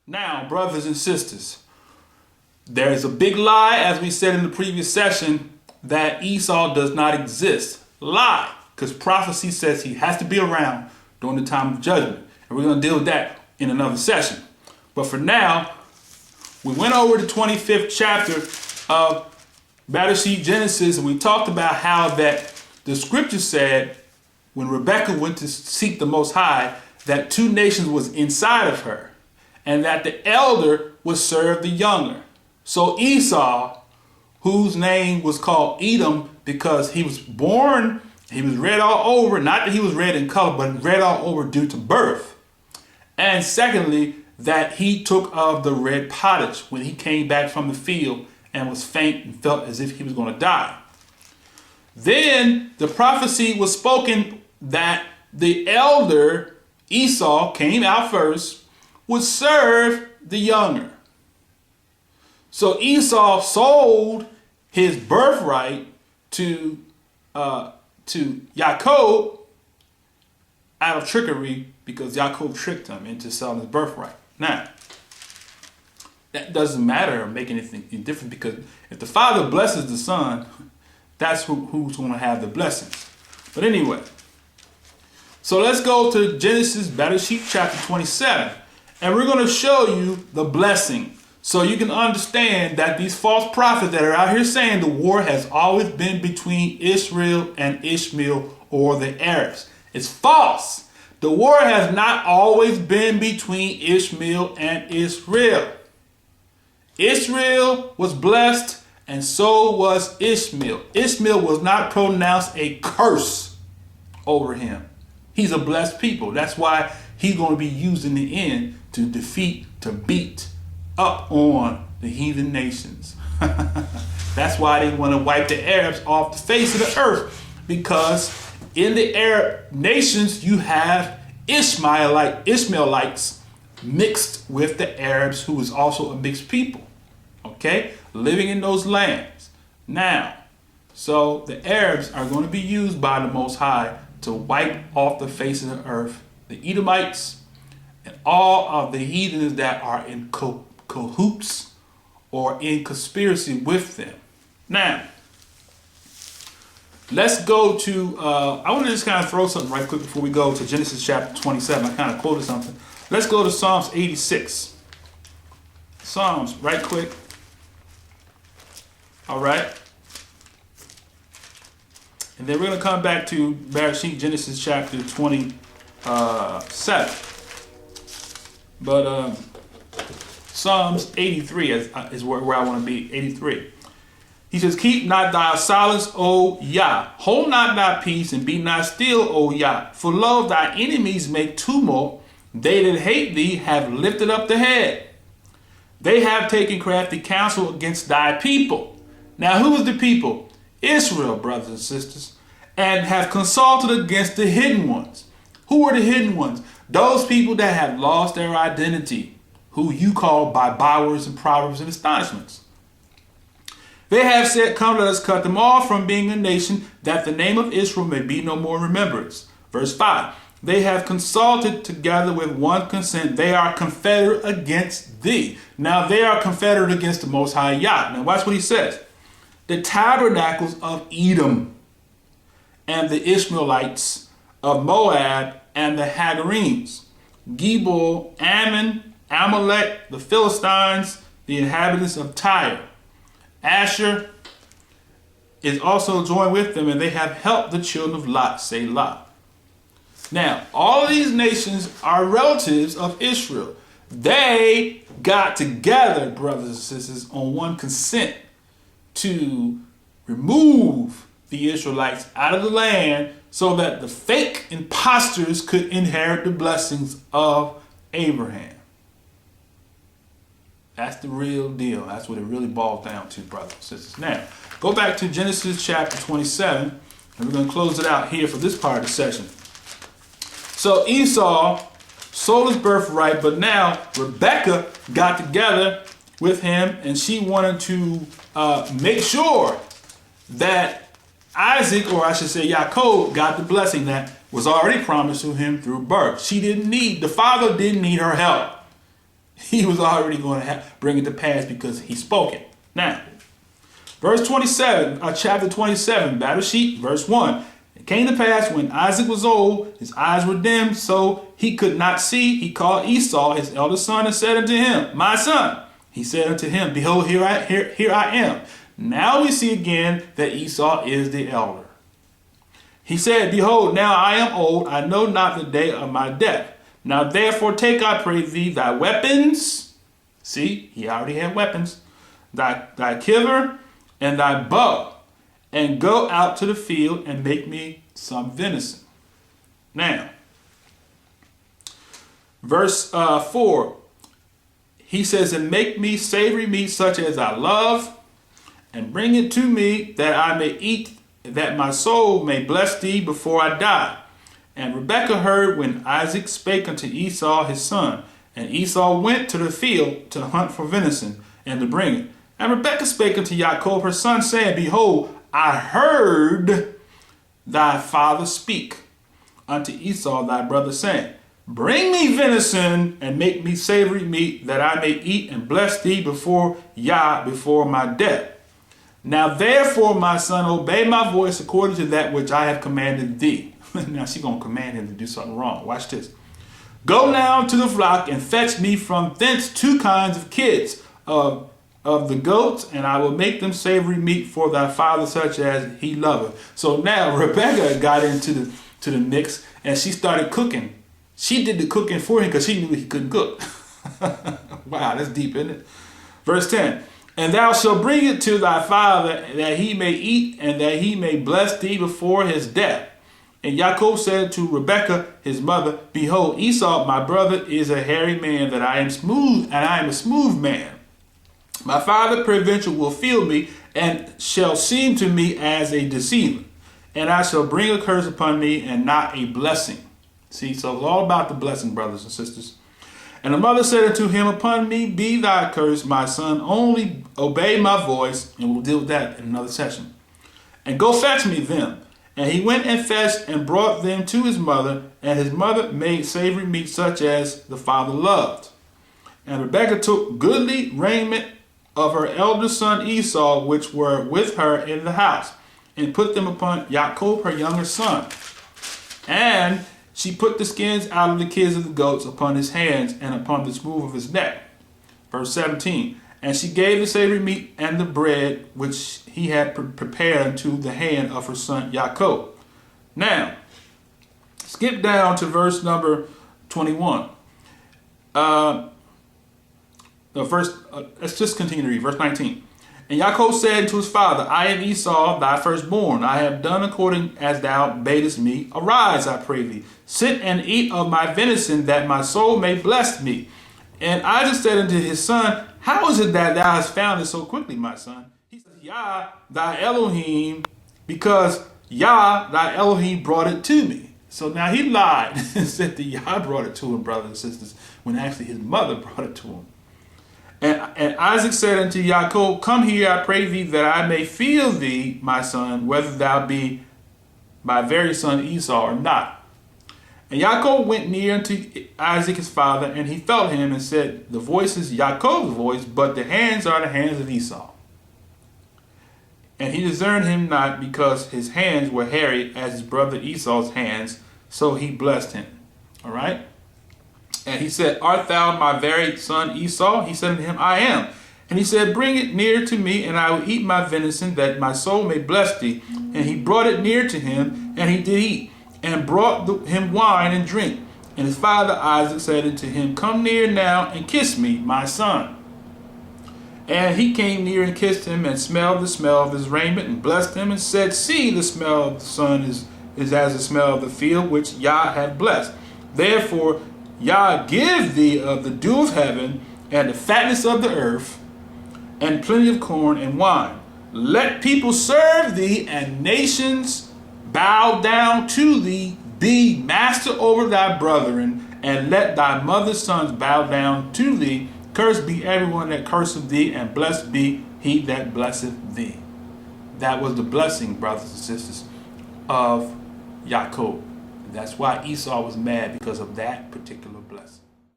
Now, brothers and sisters, there is a big lie, as we said in the previous session, that Esau does not exist. Lie, because prophecy says he has to be around during the time of judgment. And we're going to deal with that in another session. But for now, we went over the 25th chapter of Battlesheet Genesis, and we talked about how that the scripture said when Rebekah went to seek the Most High, that two nations was inside of her, and that the elder would serve the younger. So Esau, whose name was called Edom because he was born, he was red all over, not that he was red in color, but red all over due to birth. And secondly, that he took of the red pottage when he came back from the field and was faint and felt as if he was going to die. Then the prophecy was spoken that the elder Esau came out first, would serve the younger. So Esau sold his birthright to Yaakov out of trickery, because Yaakov tricked him into selling his birthright. Now, that doesn't matter or make anything different, because if the father blesses the son, that's who's going to have the blessings. But anyway, so let's go to Genesis Battlesheet chapter 27, and we're going to show you the blessing, so you can understand that these false prophets that are out here saying the war has always been between Israel and Ishmael or the Arabs. It's false. The war has not always been between Ishmael and Israel. Israel was blessed, and so was Ishmael. Ishmael was not pronounced a curse over him. He's a blessed people. That's why he's going to be used in the end to defeat, to beat up on the heathen nations. That's why they want to wipe the Arabs off the face of the earth, because in the Arab nations you have Ishmaelites mixed with the Arabs, who is also a mixed people, okay, living in those lands. Now, so the Arabs are going to be used by the Most High to wipe off the face of the earth the Edomites and all of the heathens that are in cahoots or in conspiracy with them. Now, let's go to, I want to just kind of throw something right quick before we go to Genesis chapter 27. I kind of quoted something. Let's go to Psalms 86. Psalms, right quick. All right. And then we're going to come back to Bereshit, Genesis chapter 27. But Psalms 83 is where I want to be, 83. He says, keep not thy silence, O Yah. Hold not thy peace, and be not still, O Yah. For lo, thy enemies make tumult. They that hate thee have lifted up the head. They have taken crafty counsel against thy people. Now, who is the people? Israel, brothers and sisters, and have consulted against the hidden ones. Who are the hidden ones? Those people that have lost their identity, who you call by bywords and proverbs and astonishments. They have said, come, let us cut them off from being a nation, that the name of Israel may be no more in remembrance. Verse 5, they have consulted together with one consent. They are confederate against thee. Now they are confederate against the Most High Yah. Now watch what he says. The tabernacles of Edom and the Ishmaelites of Moab and the Hagarenes, Gebal, Ammon, Amalek, the Philistines, the inhabitants of Tyre. Asher is also joined with them, and they have helped the children of Lot, say Lot. Now, all of these nations are relatives of Israel. They got together, brothers and sisters, on one consent to remove the Israelites out of the land so that the fake imposters could inherit the blessings of Abraham. That's the real deal. That's what it really boils down to, brothers and sisters. Now, go back to Genesis chapter 27, and we're going to close it out here for this part of the session. So Esau sold his birthright, but now Rebekah got together with him, and she wanted to make sure that Isaac, or I should say Yaakov, got the blessing that was already promised to him through birth. The father didn't need her help. he was already going to bring it to pass because he spoke it. Now, verse 27, chapter 27, battle sheet, verse 1. It came to pass when Isaac was old, his eyes were dim, so he could not see. He called Esau, his eldest son, and said unto him, My son. He said unto him, Behold, here I am. Now we see again that Esau is the elder. He said, Behold, now I am old, I know not the day of my death. Now therefore take, I pray thee, thy weapons. See, he already had weapons. Thy quiver and thy bow, and go out to the field and make me some venison. Now, verse 4, he says, And make me savory meat such as I love, and bring it to me that I may eat, that my soul may bless thee before I die. And Rebekah heard when Isaac spake unto Esau his son. And Esau went to the field to hunt for venison, and to bring it. And Rebekah spake unto Jacob her son, saying, Behold, I heard thy father speak unto Esau thy brother, saying, Bring me venison, and make me savory meat, that I may eat and bless thee before Yah, before my death. Now therefore, my son, obey my voice according to that which I have commanded thee. Now she's going to command him to do something wrong. Watch this. Go now to the flock and fetch me from thence 2 kinds of kids of the goats, and I will make them savory meat for thy father, such as he loveth. So now Rebekah got into the mix, and she started cooking. She did the cooking for him because she knew he couldn't cook. Wow, that's deep, isn't it? Verse 10. And thou shalt bring it to thy father, that he may eat, and that he may bless thee before his death. And Jacob said to Rebekah his mother, Behold, Esau my brother is a hairy man, that I am smooth, and I am a smooth man. My father peradventure will feel me, and shall seem to me as a deceiver. And I shall bring a curse upon me, and not a blessing. See, so it's all about the blessing, brothers and sisters. And the mother said unto him, Upon me be thy curse, my son, only obey my voice. And we'll deal with that in another session. And go fetch me them. And he went and fetched and brought them to his mother, and his mother made savory meat such as the father loved. And Rebekah took goodly raiment of her eldest son Esau, which were with her in the house, and put them upon Jacob her younger son. And she put the skins out of the kids of the goats upon his hands and upon the smooth of his neck. Verse 17. And she gave the savory meat and the bread which he had prepared unto the hand of her son Jacob. Now, skip down to verse number 21. Let's just continue to read. Verse 19. And Jacob said to his father, I am Esau, thy firstborn. I have done according as thou badest me. Arise, I pray thee. Sit and eat of my venison, that my soul may bless me. And Isaac said unto his son, How is it that thou hast found it so quickly, my son? He said, Yah, thy Elohim, because Yah, thy Elohim, brought it to me. So now he lied and said that Yah brought it to him, brothers and sisters, when actually his mother brought it to him. And Isaac said unto Jacob, Come here, I pray thee, that I may feel thee, my son, whether thou be my very son Esau or not. And Jacob went near unto Isaac his father, and he felt him, and said, The voice is Jacob's voice, but the hands are the hands of Esau. And he discerned him not, because his hands were hairy as his brother Esau's hands, so he blessed him. All right? And he said, Art thou my very son Esau? He said unto him, I am. And he said, Bring it near to me, and I will eat my venison, that my soul may bless thee. And he brought it near to him, and he did eat, and brought him wine and drink. And his father Isaac said unto him, Come near now, and kiss me, my son. And he came near and kissed him, and smelled the smell of his raiment, and blessed him, and said, See, the smell of the son is as the smell of the field, which Yah hath blessed. Therefore Yah give thee of the dew of heaven, and the fatness of the earth, and plenty of corn and wine. Let people serve thee, and nations bow down to thee. Be master over thy brethren, and let thy mother's sons bow down to thee. Cursed be everyone that curseth thee, and blessed be he that blesseth thee. That was the blessing, brothers and sisters, of Jacob. That's why Esau was mad, because of that particular